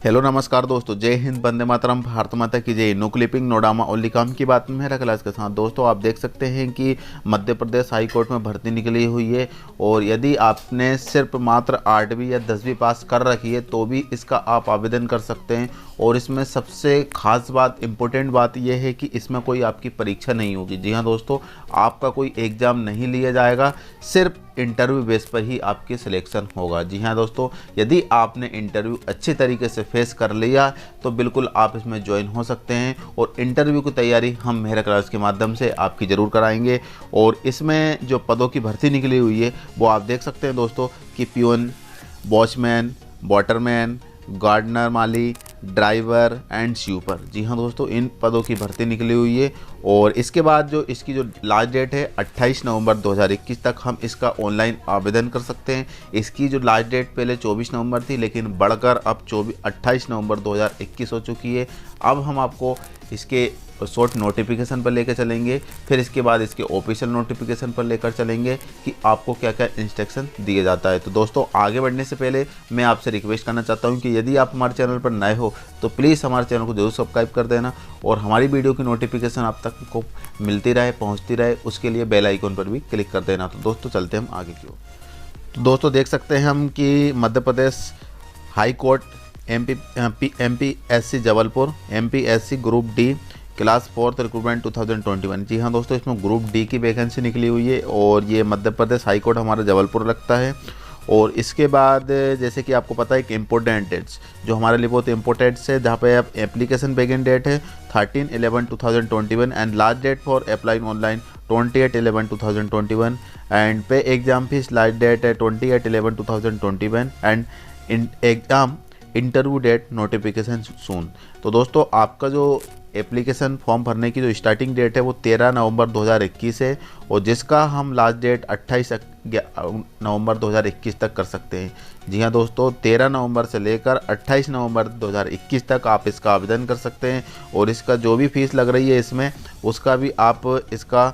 Hello नमस्कार दोस्तों, जय हिंद, वंदे मातरम, भारत माता की जय। No clipping no drama only काम की बात में मेरा क्लास के साथ। दोस्तों आप देख सकते हैं कि मध्य प्रदेश हाई कोर्ट में भर्ती निकली हुई है और यदि आपने सिर्फ मात्र 8वीं या 10वीं पास कर रखी है तो भी इसका आप आवेदन कर सकते हैं। और इसमें सबसे खास बात, इम्पोर्टेंट बात यह है कि इसमें कोई आपकी परीक्षा नहीं होगी। जी हाँ दोस्तों, आपका कोई एग्ज़ाम नहीं लिया जाएगा, सिर्फ इंटरव्यू बेस पर ही आपकी सिलेक्शन होगा। जी हाँ दोस्तों, यदि आपने इंटरव्यू अच्छे तरीके से फेस कर लिया तो बिल्कुल आप इसमें ज्वाइन हो सकते हैं। और इंटरव्यू की तैयारी हम मेहरा क्लास के माध्यम से आपकी ज़रूर कराएंगे। और इसमें जो पदों की भर्ती निकली हुई है वो आप देख सकते हैं दोस्तों कि प्यून, वॉचमैन, वाटरमैन, गार्डनर माली, ड्राइवर एंड स्वीपर। जी हाँ दोस्तों, इन पदों की भर्ती निकली हुई है। और इसके बाद जो इसकी जो लास्ट डेट है 28 नवंबर 2021 तक हम इसका ऑनलाइन आवेदन कर सकते हैं। इसकी जो लास्ट डेट पहले 24 नवंबर थी, लेकिन बढ़कर अब 28 नवंबर 2021 हो चुकी है। अब हम आपको इसके शॉर्ट नोटिफिकेशन पर लेकर चलेंगे, फिर इसके बाद इसके ऑफिशियल नोटिफिकेशन पर लेकर चलेंगे कि आपको क्या क्या इंस्ट्रक्शन दिया जाता है। तो दोस्तों आगे बढ़ने से पहले मैं आपसे रिक्वेस्ट करना चाहता हूं कि यदि आप हमारे चैनल पर नए हो तो प्लीज़ हमारे चैनल को जरूर सब्सक्राइब कर देना और हमारी वीडियो की नोटिफिकेशन आप तक को मिलती रहे, पहुँचती रहे, उसके लिए बेल आइकन पर भी क्लिक कर देना। तो दोस्तों चलते हम आगे की ओर। तो दोस्तों देख सकते हैं हम कि Madhya Pradesh high court MPSC Jabalpur, MPSC group D class 4 recruitment 2021। जी हाँ दोस्तों, इसमें ग्रुप डी की वैकेंसी निकली हुई है और ये मध्य प्रदेश हाई कोर्ट हमारा जबलपुर लगता है। और इसके बाद जैसे कि आपको पता है कि इम्पोर्टेंट डेट्स जो हमारे लिए बहुत इंपॉर्टेंट्स है, जहाँ पे आप एप्लीकेशन बिगिन डेट है 13/11/2021 and last date for applying online 28/11/2021 and pay exam fees last date है 28/11/2021 and exam interview date notification soon. तो दोस्तों आपका जो एप्लीकेशन फॉर्म भरने की जो स्टार्टिंग डेट है वो 13 नवंबर 2021 है और जिसका हम लास्ट डेट 28 नवंबर 2021 तक कर सकते हैं। जी हाँ दोस्तों, 13 नवंबर से लेकर 28 नवंबर 2021 तक आप इसका आवेदन कर सकते हैं। और इसका जो भी फीस लग रही है इसमें, उसका भी आप इसका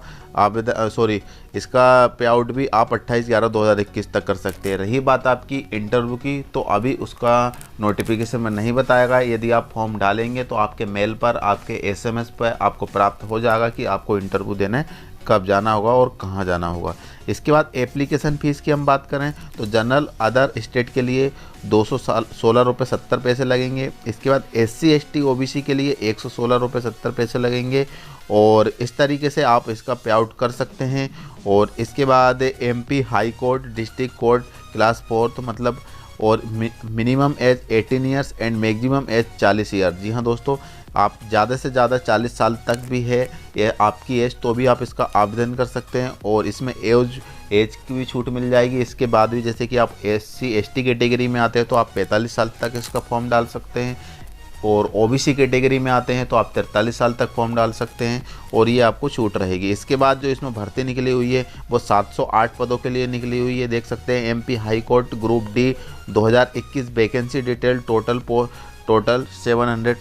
इसका पे आउट भी आप 28/11/2021 तक कर सकते हैं। रही बात आपकी इंटरव्यू की, तो अभी उसका नोटिफिकेशन में नहीं बताया गया। यदि आप फॉर्म डालेंगे तो आपके मेल पर, आपके SMS पर आपको प्राप्त हो जाएगा कि आपको इंटरव्यू देने कब जाना होगा और कहाँ जाना होगा। इसके बाद एप्लीकेशन फ़ीस की हम बात करें तो जनरल अदर स्टेट के लिए 216 रुपये 70 पैसे लगेंगे। इसके बाद SC ST OBC के लिए 116 रुपये 70 पैसे लगेंगे और इस तरीके से आप इसका पे आउट कर सकते हैं। और इसके बाद MP high court district court class 4, तो मतलब और minimum age 18 years and maximum age 40 year. जी हाँ दोस्तों, आप ज़्यादा से ज़्यादा 40 साल तक भी है ये आपकी एज तो भी आप इसका आवेदन कर सकते हैं और इसमें एज की भी छूट मिल जाएगी। इसके बाद भी जैसे कि आप SC ST कैटेगरी में आते हैं तो आप 45 साल तक इसका फॉर्म डाल सकते हैं और OBC कैटेगरी में आते हैं तो आप 43 साल तक फॉर्म डाल सकते हैं और ये आपको छूट रहेगी। इसके बाद जो इसमें भर्ती निकली हुई है वो 708 पदों के लिए निकली हुई है। देख सकते हैं MP high court group D 2021 vacancy detail total 700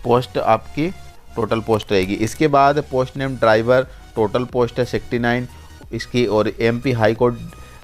post आपकी टोटल पोस्ट रहेगी। इसके बाद post name driver total post है 69 इसकी। और MP high court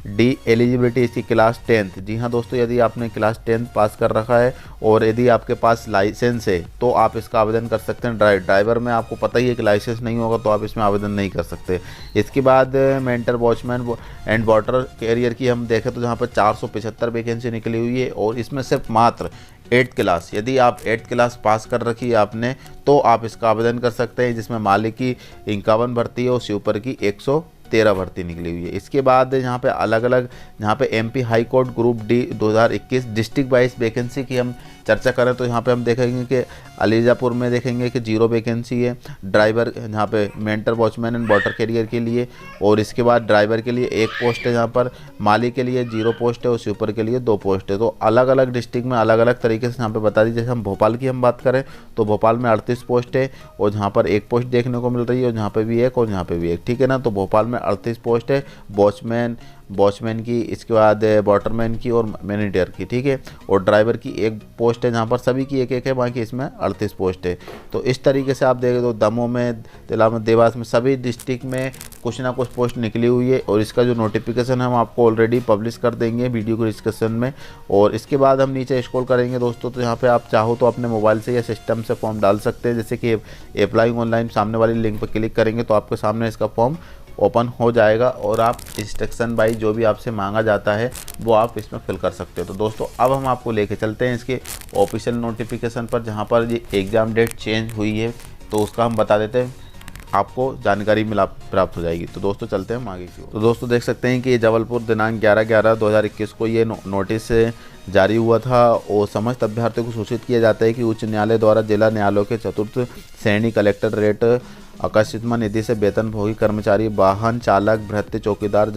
D eligibility इसकी क्लास 10th। जी हाँ दोस्तों, यदि आपने क्लास 10th पास कर रखा है और यदि आपके पास लाइसेंस है तो आप इसका आवेदन कर सकते हैं। ड्राइवर में आपको पता ही है कि लाइसेंस नहीं होगा तो आप इसमें आवेदन नहीं कर सकते। इसके बाद mentor watchman and water career की हम देखें तो जहाँ पर 475 वैकेंसी निकली हुई है और इसमें सिर्फ मात्र 8th क्लास, यदि आप 8th क्लास पास कर रखी है आपने तो आप इसका आवेदन कर सकते हैं, जिसमें माली की 51 भर्ती है और स्वीपर की 113 भर्ती निकली हुई है। इसके बाद यहाँ पे अलग अलग, यहाँ पे MP high court group D 2021 district wise vacancy की हम चर्चा करें तो यहाँ पे हम देखेंगे कि अलीजापुर में देखेंगे कि 0 वैकेंसी है। ड्राइवर यहाँ पे mentor watchman and water career के लिए, और इसके बाद ड्राइवर के लिए 1 पोस्ट है, यहाँ पर माली के लिए 0 पोस्ट है और स्वीपर के लिए 2 पोस्ट है। तो अलग अलग डिस्ट्रिक्ट में अलग अलग तरीके से यहाँ पे बता दीजिए। जैसे हम भोपाल की हम बात करें तो भोपाल में 38 पोस्ट है और जहाँ पर 1 पोस्ट देखने को मिल रही है और जहाँ पर भी 1 और यहाँ पर भी 1, ठीक है ना। तो भोपाल में 38 पोस्ट है वॉचमैन की, इसके बाद वाटरमैन की और मैनेजर की, ठीक है। और ड्राइवर की 1 पोस्ट है, जहाँ पर सभी की 1-1 है, बाकी इसमें 38 पोस्ट है। तो इस तरीके से आप देखें तो दमोह में, तिलावत, देवास में सभी डिस्ट्रिक्ट में कुछ ना कुछ पोस्ट निकली हुई है और इसका जो नोटिफिकेशन हम आपको ऑलरेडी पब्लिश कर देंगे वीडियो के डिस्कशन में। और इसके बाद हम नीचे स्क्रॉल करेंगे दोस्तों, तो यहाँ पे आप चाहो तो अपने मोबाइल से या सिस्टम से फॉर्म डाल सकते हैं। जैसे कि अप्लाइंग ऑनलाइन सामने वाली लिंक पर क्लिक करेंगे तो आपके सामने इसका फॉर्म ओपन हो जाएगा और आप इंस्ट्रक्शन बाई जो भी आपसे मांगा जाता है वो आप इसमें फिल कर सकते हो। तो दोस्तों अब हम आपको लेके चलते हैं इसके ऑफिशियल नोटिफिकेशन पर, जहाँ पर ये एग्ज़ाम डेट चेंज हुई है तो उसका हम बता देते हैं, आपको जानकारी प्राप्त हो जाएगी। तो दोस्तों चलते हैं हम आगे की ओर। तो दोस्तों देख सकते हैं कि ये जबलपुर दिनांक 11/11/2021 को ये नोटिस जारी हुआ था और समस्त अभ्यर्थियों को सूचित किया जाता है कि उच्च न्यायालय द्वारा जिला न्यायालयों के चतुर्थ श्रेणी कलेक्टरेट आकस्मिक निधि से वेतनभोगी कर्मचारी, वाहन चालक, भृत्य, चौकीदार,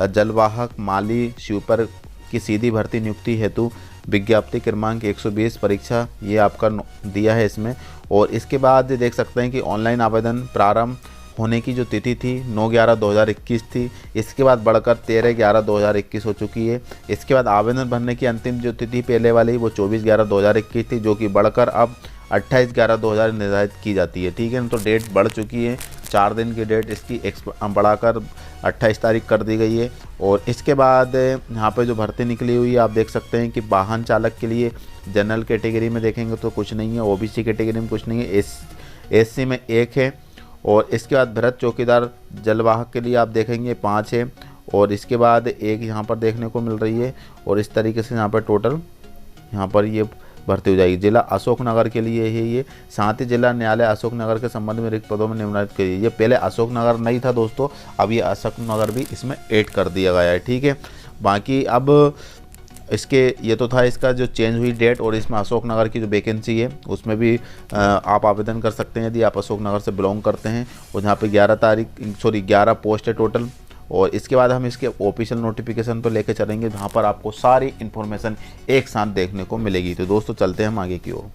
जलवाहक, माली, स्वीपर की सीधी भर्ती नियुक्ति हेतु विज्ञप्ति क्रमांक 120 परीक्षा ये आपका दिया है इसमें। और इसके बाद देख सकते हैं कि ऑनलाइन आवेदन प्रारंभ होने की जो तिथि थी 9/11/2021 थी, इसके बाद बढ़कर 13/11/2021 हो चुकी है। इसके बाद आवेदन भरने की अंतिम जो तिथि पहले वाली वो 24/11/2021 थी, जो कि बढ़कर अब 28/11/2000 निर्धारित की जाती है। ठीक है, तो डेट बढ़ चुकी है, 4 दिन की डेट इसकी बढ़ाकर 28 तारीख कर दी गई है। और इसके बाद यहाँ पे जो भर्ती निकली हुई है आप देख सकते हैं कि वाहन चालक के लिए जनरल कैटेगरी में देखेंगे तो कुछ नहीं है, ओबीसी कैटेगरी में कुछ नहीं है, एससी में 1 है। और इसके बाद भरत चौकीदार जलवाहक के लिए आप देखेंगे 5 है और इसके बाद 1 यहाँ पर देखने को मिल रही है। और इस तरीके से यहाँ पर टोटल यहाँ पर ये भर्ती हो जाएगी। जिला अशोकनगर के लिए है ये, साथ ही जिला न्यायालय अशोकनगर के संबंध में रिक्त पदों में निम्नलिखित करिए। ये पहले अशोकनगर नहीं था दोस्तों, अब ये अशोकनगर भी इसमें ऐड कर दिया गया है। ठीक है, बाकी अब इसके ये तो था इसका जो चेंज हुई डेट, और इसमें अशोकनगर की जो वैकेंसी है उसमें भी आप आवेदन कर सकते हैं यदि आप अशोकनगर से बिलोंग करते हैं। और यहाँ पे 11 पोस्ट है टोटल। और इसके बाद हम इसके ऑफिशियल नोटिफिकेशन पर लेके चलेंगे जहाँ पर आपको सारी इन्फॉर्मेशन एक साथ देखने को मिलेगी। तो दोस्तों चलते हैं हम आगे की ओर।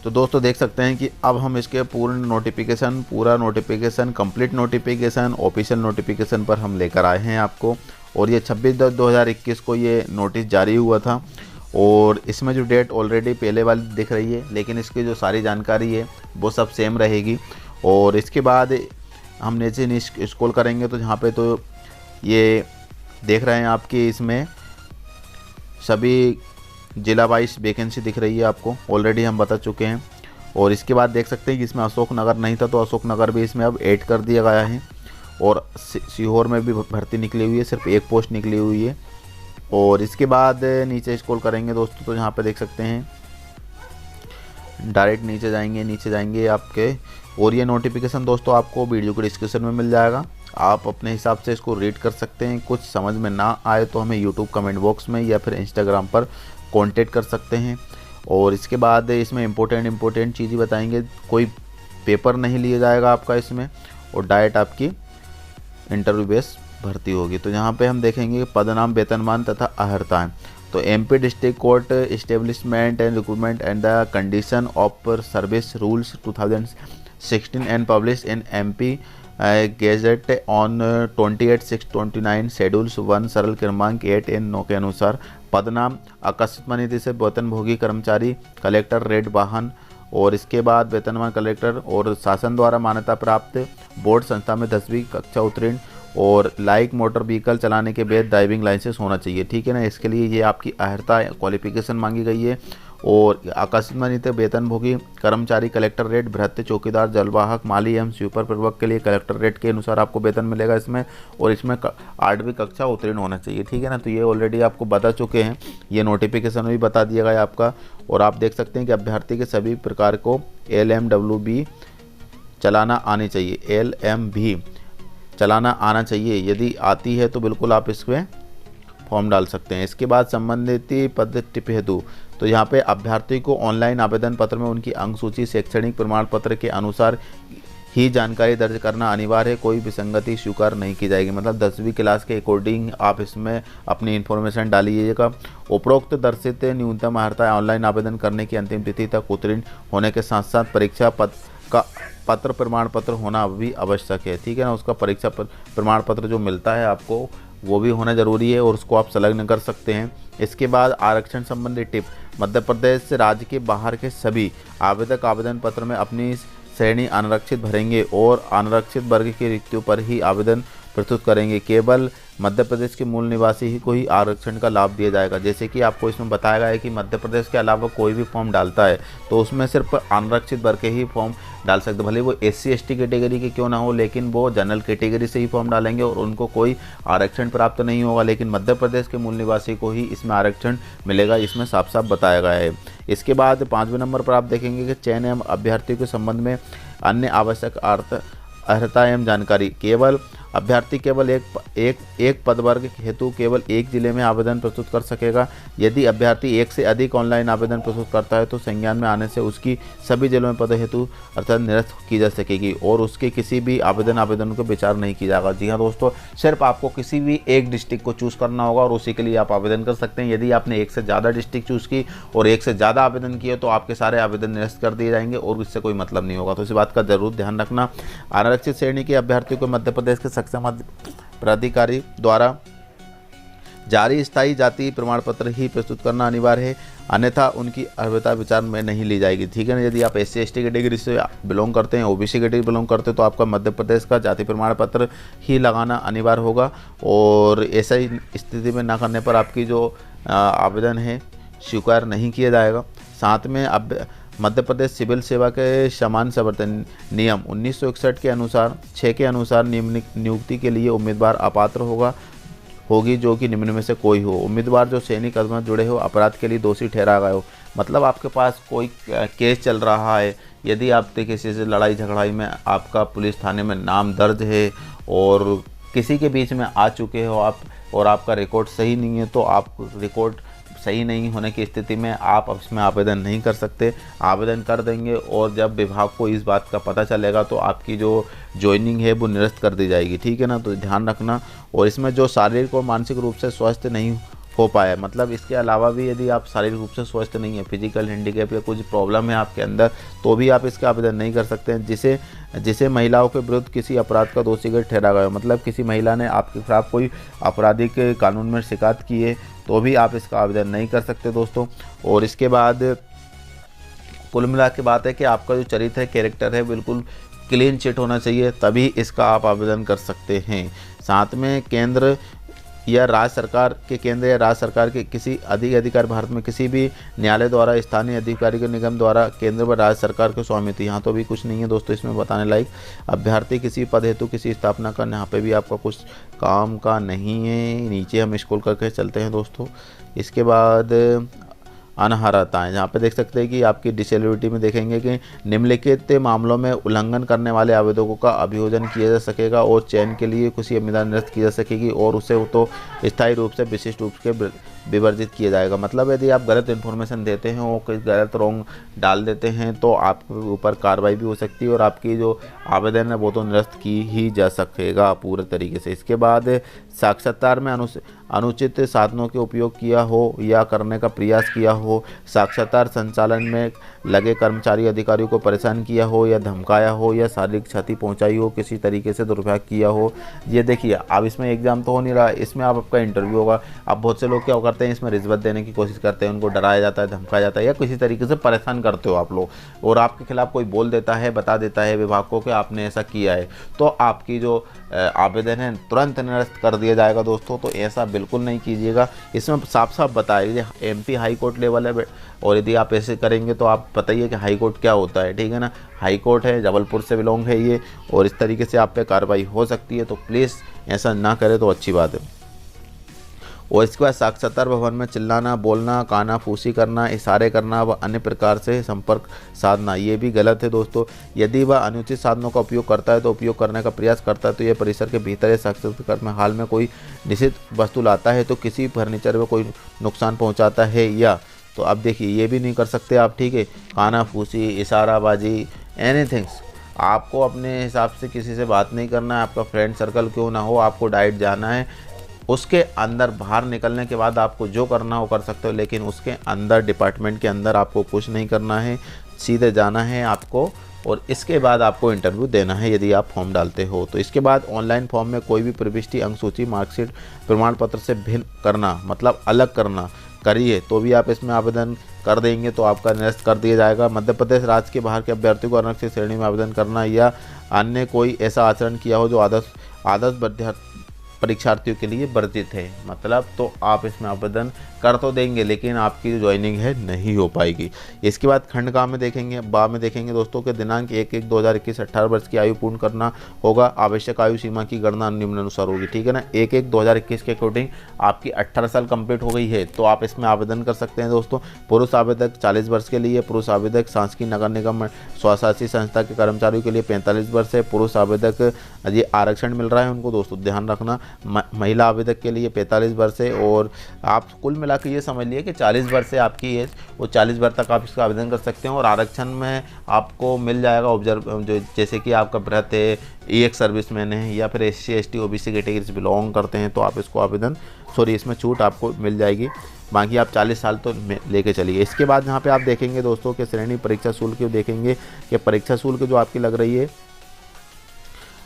तो दोस्तों देख सकते हैं कि अब हम इसके पूरा notification complete notification official notification पर हम लेकर आए हैं आपको। और ये 26/10/2021 को ये नोटिस जारी हुआ था और इसमें जो डेट ऑलरेडी पहले वाली दिख रही है, लेकिन इसकी जो सारी जानकारी है वो सब सेम रहेगी। और इसके बाद हम नीचे स्क्रॉल करेंगे तो यहाँ पे तो ये देख रहे हैं आपकी इसमें सभी जिला वाइज वैकेंसी दिख रही है आपको, ऑलरेडी हम बता चुके हैं। और इसके बाद देख सकते हैं कि इसमें अशोकनगर नहीं था तो अशोकनगर भी इसमें अब ऐड कर दिया गया है। और सीहोर में भी भर्ती निकली हुई है, सिर्फ 1 पोस्ट निकली हुई है। और इसके बाद नीचे स्क्रॉल करेंगे दोस्तों तो यहाँ पे देख सकते हैं डायरेक्ट नीचे जाएंगे आपके, और ये नोटिफिकेशन दोस्तों आपको वीडियो के डिस्क्रिप्शन में मिल जाएगा, आप अपने हिसाब से इसको रीड कर सकते हैं। कुछ समझ में ना आए तो हमें यूट्यूब कमेंट बॉक्स में या फिर इंस्टाग्राम पर कांटेक्ट कर सकते हैं। और इसके बाद इसमें इम्पोर्टेंट चीज़ें बताएंगे, कोई पेपर नहीं लिया जाएगा आपका इसमें, और डायरेक्ट आपकी इंटरव्यू बेस भर्ती होगी। तो यहाँ पे हम देखेंगे पदनाम, वेतनमान तथा अर्हताएं। तो MP district court establishment and recruitment and the condition of service rules 2016 and publish in MP gazette on 28/6/29 schedules 1 सरल क्रमांक 8 इन 9 के अनुसार पदनाम आकस्मिक निधि से वेतनभोगी कर्मचारी, कलेक्टर रेट वाहन। और इसके बाद वेतनमान कलेक्टर और शासन द्वारा मान्यता प्राप्त बोर्ड संस्था में 10वीं कक्षा उत्तीर्ण और लाइक मोटर व्हीकल चलाने के बाद ड्राइविंग लाइसेंस होना चाहिए। ठीक है ना, इसके लिए ये आपकी अर्हता क्वालिफिकेशन मांगी गई है। और आकस्मिक वेतनभोगी कर्मचारी कलेक्टर रेट, भृत्य, चौकीदार, जलवाहक, माली एवं स्वीपर प्रवक के लिए कलेक्टर रेट के अनुसार आपको वेतन मिलेगा इसमें। और इसमें 8वीं कक्षा उत्तीर्ण होना चाहिए। ठीक है ना, तो ये ऑलरेडी आपको बता चुके हैं, ये नोटिफिकेशन भी बता दिया गया आपका। और आप देख सकते हैं कि अभ्यर्थी के सभी प्रकार को LMWB चलाना आनी चाहिए, LMV चलाना आना चाहिए। यदि आती है तो बिल्कुल आप इसमें फॉर्म डाल सकते हैं। इसके बाद संबंधित पद टिप हेतु, तो यहाँ पे अभ्यर्थी को ऑनलाइन आवेदन पत्र में उनकी अंक सूची, शैक्षणिक प्रमाण पत्र के अनुसार ही जानकारी दर्ज करना अनिवार्य है, कोई विसंगति स्वीकार नहीं की जाएगी। मतलब 10वीं क्लास के अकॉर्डिंग आप इसमें अपनी इन्फॉर्मेशन डालिएगा। उपरोक्त दर्शित न्यूनतम अर्हता ऑनलाइन आवेदन करने की अंतिम तिथि तक उत्तीर्ण होने के साथ साथ परीक्षा का पत्र प्रमाण पत्र होना भी आवश्यक है। ठीक है ना, उसका परीक्षा प्रमाण पत्र जो मिलता है आपको वो भी होना ज़रूरी है और उसको आप संलग्न कर सकते हैं। इसके बाद आरक्षण संबंधी टिप, मध्य प्रदेश राज्य के बाहर के सभी आवेदक आवेदन पत्र में अपनी श्रेणी अनारक्षित भरेंगे और अनारक्षित वर्ग की रिक्तियों पर ही आवेदन प्रस्तुत करेंगे। केवल मध्य प्रदेश के मूल निवासी ही को ही आरक्षण का लाभ दिया जाएगा। जैसे कि आपको इसमें बताया गया है कि मध्य प्रदेश के अलावा कोई भी फॉर्म डालता है तो उसमें सिर्फ अनारक्षित वर्ग के ही फॉर्म डाल सकते, भले वो SC ST कैटेगरी के क्यों ना हो, लेकिन वो जनरल कैटेगरी से ही फॉर्म डालेंगे और उनको कोई आरक्षण प्राप्त नहीं होगा। लेकिन मध्य प्रदेश के मूल निवासी को ही इसमें आरक्षण मिलेगा, इसमें साफ साफ बताया गया है। इसके बाद 5वें नंबर पर आप देखेंगे कि चयन एवं अभ्यर्थियों के संबंध में अन्य आवश्यक अर्हता एवं जानकारी। केवल अभ्यर्थी केवल एक पदवर्ग हेतु केवल एक जिले में आवेदन प्रस्तुत कर सकेगा। यदि अभ्यर्थी एक से अधिक ऑनलाइन आवेदन प्रस्तुत करता है तो संज्ञान में आने से उसकी सभी जिलों में पद हेतु अर्थात निरस्त की जा सकेगी और उसके किसी भी आवेदन को विचार नहीं किया जाएगा। जी हाँ दोस्तों, सिर्फ आपको किसी भी एक डिस्ट्रिक्ट को चूज़ करना होगा और उसी के लिए आप आवेदन कर सकते हैं। यदि आपने एक से ज़्यादा डिस्ट्रिक्ट चूज़ की और एक से ज़्यादा आवेदन किए तो आपके सारे आवेदन निरस्त कर दिए जाएंगे और इससे कोई मतलब नहीं होगा। तो इस बात का जरूर ध्यान रखना। अनारक्षित श्रेणी के अभ्यर्थियों को मध्य प्रदेश के सक्षम प्राधिकारी द्वारा जारी स्थायी जाति प्रमाण पत्र ही प्रस्तुत करना अनिवार्य है, अन्यथा उनकी अर्हता विचार में नहीं ली जाएगी। ठीक है ना। यदि आप SC ST कैटेगरी से बिलोंग करते हैं, OBC कैटेगरी बिलोंग करते हैं तो आपका मध्य प्रदेश का जाति प्रमाण पत्र ही लगाना अनिवार्य होगा और ऐसा ही स्थिति में ना करने पर आपकी जो आवेदन है स्वीकार नहीं किया जाएगा। साथ में अब मध्य प्रदेश सिविल सेवा के समान समर्थन नियम 1961 के अनुसार 6 के अनुसार नियुक्ति के लिए उम्मीदवार अपात्र होगी जो कि निम्न में से कोई हो। उम्मीदवार जो सैनिक अदालत जुड़े हो, अपराध के लिए दोषी ठहरा गए हो, मतलब आपके पास कोई केस चल रहा है, यदि आप किसी से लड़ाई झगड़ाई में आपका पुलिस थाने में नाम दर्ज है और किसी के बीच में आ चुके हो आप और आपका रिकॉर्ड सही नहीं है तो आप रिकॉर्ड सही नहीं होने की स्थिति में आप इसमें आवेदन नहीं कर सकते। आवेदन कर देंगे और जब विभाग को इस बात का पता चलेगा तो आपकी जो ज्वाइनिंग है वो निरस्त कर दी जाएगी। ठीक है ना। तो ध्यान रखना। और इसमें जो शारीरिक और मानसिक रूप से स्वस्थ नहीं हो पाया, मतलब इसके अलावा भी यदि आप शारीरिक रूप से स्वस्थ नहीं है, फिजिकल हैंडीकैप या कुछ प्रॉब्लम है आपके अंदर, तो भी आप इसका आवेदन नहीं कर सकते हैं। जिसे महिलाओं के विरुद्ध किसी अपराध का दोषी ठहरा गया, मतलब किसी महिला ने आपके खिलाफ कोई आपराधिक कानून में शिकायत की है तो भी आप इसका आवेदन नहीं कर सकते दोस्तों। और इसके बाद कुल मिला के बात है कि आपका जो चरित्र है, कैरेक्टर है, बिल्कुल क्लीन चिट होना चाहिए, तभी इसका आप आवेदन कर सकते हैं। साथ में केंद्र या राज्य सरकार के किसी अधिकार भारत में किसी भी न्यायालय द्वारा, स्थानीय अधिकारी के निगम द्वारा, केंद्र व राज्य सरकार के स्वामित्व, यहाँ तो भी कुछ नहीं है दोस्तों इसमें बताने लायक। अभ्यर्थी किसी पद हेतु किसी स्थापना का, यहाँ पे भी आपका कुछ काम का नहीं है। नीचे हम स्क्रॉल करके चलते हैं दोस्तों। इसके बाद अनर्हताएं, जहाँ पे देख सकते हैं कि आपकी डिसेबिलिटी में देखेंगे कि निम्नलिखित मामलों में उल्लंघन करने वाले आवेदकों का अभियोजन किया जा सकेगा और चयन के लिए कुछ उम्मीदवार निरस्त की जा सकेगी और उसे तो स्थायी रूप से विशिष्ट रूप से विवर्जित किया जाएगा। मतलब यदि आप गलत इन्फॉर्मेशन देते हैं और कोई गलत रॉन्ग डाल देते हैं तो आपके ऊपर कार्रवाई भी हो सकती है और आपकी जो आवेदन है वो तो निरस्त की ही जा सकेगा पूरे तरीके से। इसके बाद साक्षात्कार में अनुचित साधनों के उपयोग किया हो या करने का प्रयास किया हो, साक्षात्कार संचालन में लगे कर्मचारी अधिकारियों को परेशान किया हो या धमकाया हो या शारीरिक क्षति पहुंचाई हो, किसी तरीके से दुरुपयोग किया हो। ये देखिए, अब इसमें एग्जाम तो हो नहीं रहा, इसमें आपका इंटरव्यू होगा। अब बहुत से लोग क्या करते हैं, इसमें रिश्वत देने की कोशिश करते हैं, उनको डराया जाता है, धमकाया जाता है या किसी तरीके से परेशान करते हो आप लोग, और आपके खिलाफ कोई बोल देता है, बता देता है विभाग को कि आपने ऐसा किया है, तो आपकी जो आवेदन है तुरंत निरस्त कर दिया जाएगा दोस्तों। तो ऐसा बिल्कुल नहीं कीजिएगा। इसमें साफ साफ बताइए MP हाई कोर्ट लेवल है और यदि आप ऐसे करेंगे तो आप बताइए कि हाई कोर्ट क्या होता है। ठीक है ना। हाई कोर्ट है, जबलपुर से बिलोंग है ये, और इस तरीके से आप पे कार्रवाई हो सकती है, तो प्लीज़ ऐसा ना करें तो अच्छी बात है। और इसके बाद साक्षात्कार भवन में चिल्लाना, बोलना, कानाफूसी करना, इशारे करना व अन्य प्रकार से संपर्क साधना, ये भी गलत है दोस्तों। यदि वह अनुचित साधनों का उपयोग करता है तो उपयोग करने का प्रयास करता है तो यह परिसर के भीतर या साक्षात्कार में हाल में कोई निश्चित वस्तु लाता है तो किसी फर्नीचर में कोई नुकसान पहुँचाता है या, तो अब देखिए ये भी नहीं कर सकते आप। ठीक है। कानाफूसी, इशाराबाजी, एनीथिंग्स, आपको अपने हिसाब से किसी से बात नहीं करना है, आपका फ्रेंड सर्कल क्यों ना हो, आपको डाइट जाना है, उसके अंदर बाहर निकलने के बाद आपको जो करना हो कर सकते हो, लेकिन उसके अंदर डिपार्टमेंट के अंदर आपको कुछ नहीं करना है, सीधे जाना है आपको और इसके बाद आपको इंटरव्यू देना है यदि आप फॉर्म डालते हो। तो इसके बाद ऑनलाइन फॉर्म में कोई भी प्रविष्टि, अंक सूची, मार्कशीट, प्रमाण पत्र से भिन्न करना, मतलब अलग करना, करी है तो भी आप इसमें आवेदन कर देंगे तो आपका निरस्त कर दिया जाएगा। मध्य प्रदेश राज्य के बाहर के अभ्यर्थियों को आरक्षित श्रेणी में आवेदन करना या अन्य कोई ऐसा आचरण किया हो जो आदर्श परीक्षार्थियों के लिए वर्जित है, मतलब तो आप इसमें आवेदन कर तो देंगे लेकिन आपकी जो ज्वाइनिंग है नहीं हो पाएगी। इसके बाद खंड का में देखेंगे दोस्तों के दिनांक 1/1/2021 18 वर्ष की आयु पूर्ण करना होगा। आवश्यक आयु सीमा की गणना निम्नानुसार होगी, ठीक है ना। 1/1/2021 के अकॉर्डिंग आपकी 18 साल कंप्लीट हो गई है तो आप इसमें आवेदन कर सकते हैं दोस्तों। पुरुष आवेदक 40 वर्ष के लिए, पुरुष आवेदक शासकीय नगर निगम स्वशासी संस्था के कर्मचारियों के लिए 45 वर्ष है। पुरुष आवेदक ये आरक्षण मिल रहा है उनको दोस्तों, ध्यान रखना। महिला आवेदक के लिए 45 वर्ष है और आप कुल मिला के ये समझ लिए कि 40 वर्ष से आपकी एज, वो 40 वर्ष तक आप इसका आवेदन कर सकते हैं। और आरक्षण में आपको मिल जाएगा ऑब्जर्व जो जैसे कि आपका व्रत है, एक सर्विसमैन है या फिर SC ST OBC कैटेगरी से बिलोंग करते हैं तो आप इसको इसमें छूट आपको मिल जाएगी। बाकी आप 40 साल तो लेके चलिए। इसके बाद यहाँ पे आप देखेंगे दोस्तों के श्रेणी परीक्षा शुल्क देखेंगे कि परीक्षा शुल्क जो आपकी लग रही है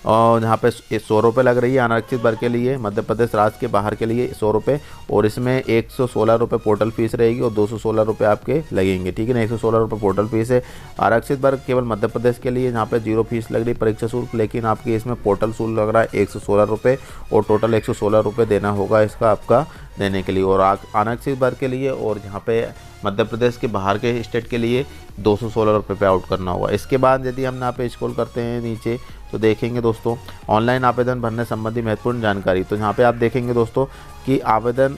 और यहाँ पे 100 रुपये लग रही है आरक्षित वर्ग के लिए, मध्य प्रदेश राज्य के बाहर के लिए 100 रुपये, और इसमें 116 रुपये पोर्टल फीस रहेगी और 216 रुपये आपके लगेंगे, ठीक है ना। 116 रुपये पोर्टल फीस है। आरक्षित वर्ग केवल मध्य प्रदेश के लिए यहाँ पे 0 फीस लग रही परीक्षा शुल्क, लेकिन आपके इसमें पोर्टल शुल्क लग रहा है 116 रुपये और टोटल 116 रुपये देना होगा इसका आपका देने के लिए। और आरक्षित वर्ग के लिए और यहाँ पे मध्य प्रदेश के बाहर के स्टेट के लिए 216 रुपये पे आउट करना होगा। इसके बाद यदि हम यहाँ पे स्क्रॉल करते हैं नीचे तो देखेंगे दोस्तों ऑनलाइन आवेदन भरने संबंधी महत्वपूर्ण जानकारी। तो यहाँ पे आप देखेंगे दोस्तों कि आवेदन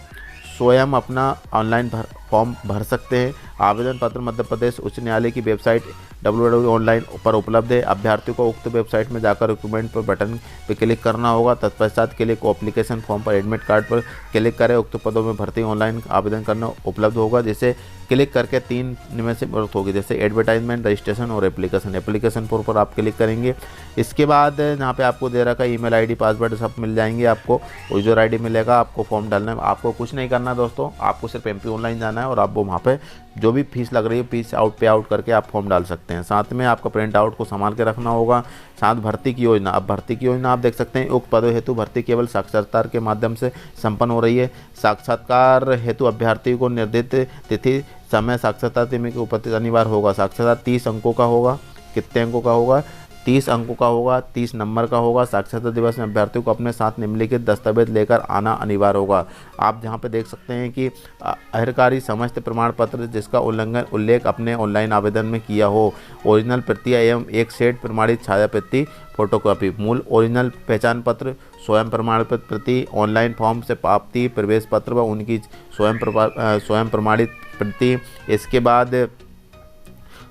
स्वयं अपना ऑनलाइन फॉर्म भर सकते हैं। आवेदन पत्र मध्य प्रदेश उच्च न्यायालय की वेबसाइट www.online पर उपलब्ध है। अभ्यर्थियों को उक्त वेबसाइट में जाकर रिक्रूटमेंट पर बटन पर क्लिक करना होगा। तत्पश्चात के लिए एप्लीकेशन फॉर्म पर एडमिट कार्ड पर क्लिक करें। उक्त पदों में भर्ती ऑनलाइन आवेदन करना उपलब्ध होगा, जिसे क्लिक करके 3 में से जरूरत होगी, जैसे एडवर्टाइजमेंट, रजिस्ट्रेशन और एप्लीकेशन फॉर्म पर आप क्लिक करेंगे। इसके बाद यहाँ पे आपको दे रखा ईमेल ID पासवर्ड सब मिल जाएंगे आपको, यूजर ID मिलेगा। आपको फॉर्म डालना है, आपको कुछ नहीं करना दोस्तों, आपको सिर्फ MP ऑनलाइन जाना है और आप वो वहाँ पे जो भी फीस लग रही है फीस पे आउट करके आप फॉर्म डाल सकते हैं। साथ में आपका प्रिंट आउट को संभाल के रखना होगा। साथ भर्ती की योजना, अब भर्ती की योजना आप देख सकते हैं। उक्त पदों हेतु भर्ती केवल साक्षात्कार के माध्यम से संपन्न हो रही है। साक्षात्कार हेतु अभ्यर्थी को निर्धारित तिथि समय साक्षात्कार तिथि की उपस्थित अनिवार्य होगा। साक्षात्कार 30 अंकों का होगा। कितने अंकों का होगा? 30 अंकों का होगा, 30 नंबर का होगा। साक्षात्कार दिवस में अभ्यर्थियों को अपने साथ निम्नलिखित दस्तावेज लेकर आना अनिवार्य होगा। आप जहां पे देख सकते हैं कि अहरकारी समस्त प्रमाण पत्र जिसका उल्लेख अपने ऑनलाइन आवेदन में किया हो, ओरिजिनल प्रतियां एवं एक सेट प्रमाणित छाया प्रति फोटोकॉपी, मूल ओरिजिनल पहचान पत्र, स्वयं प्रमाण प्रति, ऑनलाइन फॉर्म से प्राप्ति प्रवेश पत्र व उनकी स्वयं प्रमाणित प्रति। इसके बाद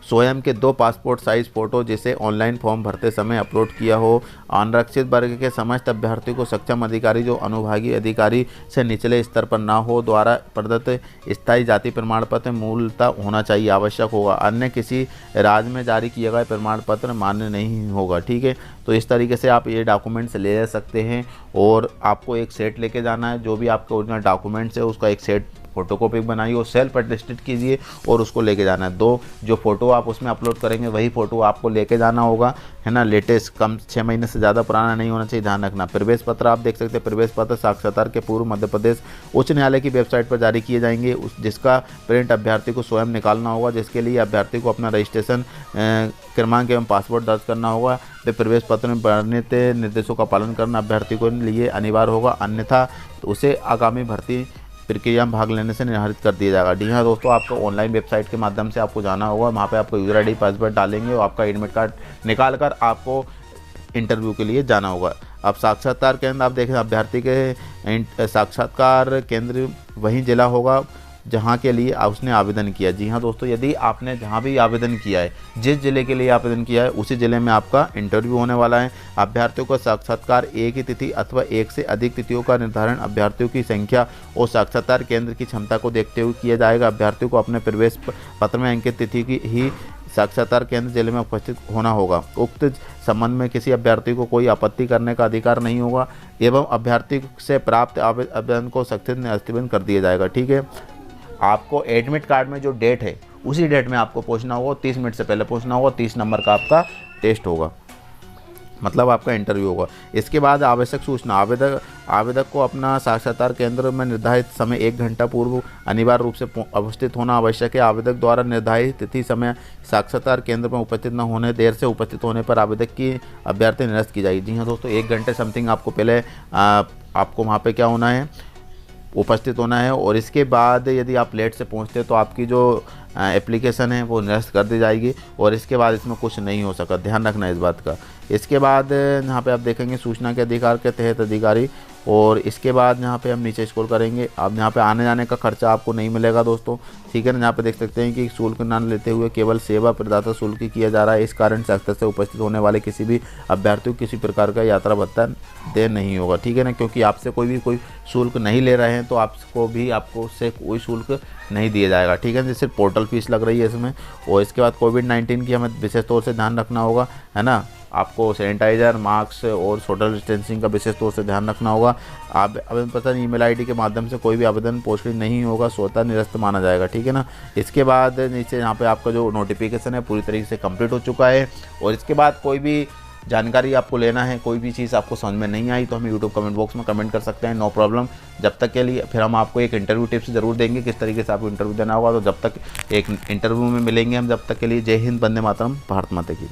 स्वयं के 2 पासपोर्ट साइज फ़ोटो जिसे ऑनलाइन फॉर्म भरते समय अपलोड किया हो। आरक्षित वर्ग के समस्त अभ्यर्थियों को सक्षम अधिकारी जो अनुभागीय अधिकारी से निचले स्तर पर ना हो द्वारा प्रदत्त स्थायी जाति प्रमाण पत्र मूलतः होना चाहिए, आवश्यक होगा। अन्य किसी राज्य में जारी किया गया प्रमाण पत्र मान्य नहीं होगा, ठीक है। तो इस तरीके से आप ये डॉक्यूमेंट्स ले सकते हैं और आपको एक सेट लेके जाना है। जो भी आपके ओरिजिनल डॉक्यूमेंट्स है उसका एक सेट फोटोकॉपी बनाइए और सेल्फ अटेस्टेड कीजिए और उसको लेके जाना है। 2 जो फ़ोटो आप उसमें अपलोड करेंगे वही फ़ोटो आपको लेके जाना होगा, है ना। लेटेस्ट, कम 6 महीने से ज़्यादा पुराना नहीं होना चाहिए, ध्यान रखना। प्रवेश पत्र आप देख सकते हैं। प्रवेश पत्र साक्षात्कार के पूर्व मध्य प्रदेश उच्च न्यायालय की वेबसाइट पर जारी किए जाएंगे, जिसका प्रिंट अभ्यर्थी को स्वयं निकालना होगा, जिसके लिए अभ्यर्थी को अपना रजिस्ट्रेशन क्रमांक एवं पासवर्ड दर्ज करना होगा। प्रवेश पत्र में वर्णित निर्देशों का पालन करना अभ्यर्थी को लिए अनिवार्य होगा, अन्यथा उसे आगामी भर्ती प्रक्रिया में भाग लेने से निर्धारित कर दिया जाएगा। जी हाँ दोस्तों, आपको ऑनलाइन वेबसाइट के माध्यम से आपको जाना होगा, वहाँ पे आपको यूज़र ID पासवर्ड डालेंगे और आपका एडमिट कार्ड निकाल कर आपको इंटरव्यू के लिए जाना होगा। अब साक्षात्कार केंद्र आप देखें, अभ्यर्थी के साक्षात्कार केंद्र वही जिला होगा जहाँ के लिए उसने आवेदन किया। जी हाँ दोस्तों, यदि आपने जहाँ भी आवेदन किया है, जिस ज़िले के लिए आवेदन किया है, उसी ज़िले में आपका इंटरव्यू होने वाला है। अभ्यर्थियों का साक्षात्कार एक ही तिथि अथवा एक से अधिक तिथियों का निर्धारण अभ्यर्थियों की संख्या और साक्षात्कार केंद्र की क्षमता को देखते हुए किया जाएगा। अभ्यर्थियों को अपने प्रवेश पत्र में अंकित तिथि की ही साक्षात्कार केंद्र जिले में उपस्थित होना होगा। उक्त संबंध में किसी अभ्यर्थी को कोई आपत्ति करने का अधिकार नहीं होगा एवं अभ्यर्थी से प्राप्त आवेदन को सख्त निरस्त कर दिया जाएगा, ठीक है। आपको एडमिट कार्ड में जो डेट है उसी डेट में आपको पहुंचना होगा, 30 मिनट से पहले पहुंचना होगा। 30 नंबर का आपका टेस्ट होगा, मतलब आपका इंटरव्यू होगा। इसके बाद आवश्यक सूचना, आवेदक को अपना साक्षात्कार केंद्र में निर्धारित समय 1 घंटा पूर्व अनिवार्य रूप से उपस्थित होना आवश्यक है। आवेदक द्वारा निर्धारित तिथि समय साक्षात्कार केंद्र में उपस्थित न होने, देर से उपस्थित होने पर आवेदक की अभ्यर्थी निरस्त की जाएगी। जी हाँ दोस्तों, 1 घंटे समथिंग आपको पहले आपको वहाँ पे क्या होना है, उपस्थित होना है। और इसके बाद यदि आप लेट से पहुँचते तो आपकी जो एप्लीकेशन है वो निरस्त कर दी जाएगी और इसके बाद इसमें कुछ नहीं हो सका, ध्यान रखना इस बात का। इसके बाद यहाँ पे आप देखेंगे सूचना के अधिकार के तहत अधिकारी, और इसके बाद यहाँ पे हम नीचे स्क्रॉल करेंगे। अब यहाँ पे आने जाने का खर्चा आपको नहीं मिलेगा दोस्तों, ठीक है ना। यहाँ पे देख सकते हैं कि शुल्क न लेते हुए केवल सेवा प्रदाता शुल्क ही किया जा रहा है। इस कारण से अक्सर से उपस्थित होने वाले किसी भी अभ्यर्थी को किसी प्रकार का यात्रा भत्ता दे नहीं होगा, ठीक है ना, क्योंकि आपसे कोई शुल्क नहीं ले रहे हैं तो आपको से कोई शुल्क नहीं दिया जाएगा, ठीक है। सिर्फ पोर्टल फीस लग रही है इसमें। और इसके बाद कोविड-19 की हमें विशेष तौर से ध्यान रखना होगा, है ना। आपको सैनिटाइज़र, मास्क और सोशल डिस्टेंसिंग का विशेष तौर से ध्यान रखना होगा। आप आवेदन पत्र ईमेल आईडी के माध्यम से कोई भी आवेदन पोस्टेड नहीं होगा, स्वतः निरस्त माना जाएगा, ठीक है ना। इसके बाद नीचे यहाँ पे आपका जो नोटिफिकेशन है पूरी तरीके से कंप्लीट हो चुका है। और इसके बाद कोई भी जानकारी आपको लेना है, कोई भी चीज़ आपको समझ में नहीं आई तो हमें यूट्यूब कमेंट बॉक्स में कमेंट कर सकते हैं, नो प्रॉब्लम। जब तक के लिए फिर हम आपको एक इंटरव्यू टिप्स ज़रूर देंगे किस तरीके से आपको इंटरव्यू देना होगा। तो जब तक एक इंटरव्यू में मिलेंगे हम, जब तक के लिए जय हिंद, वंदे मातरम, भारत माता की।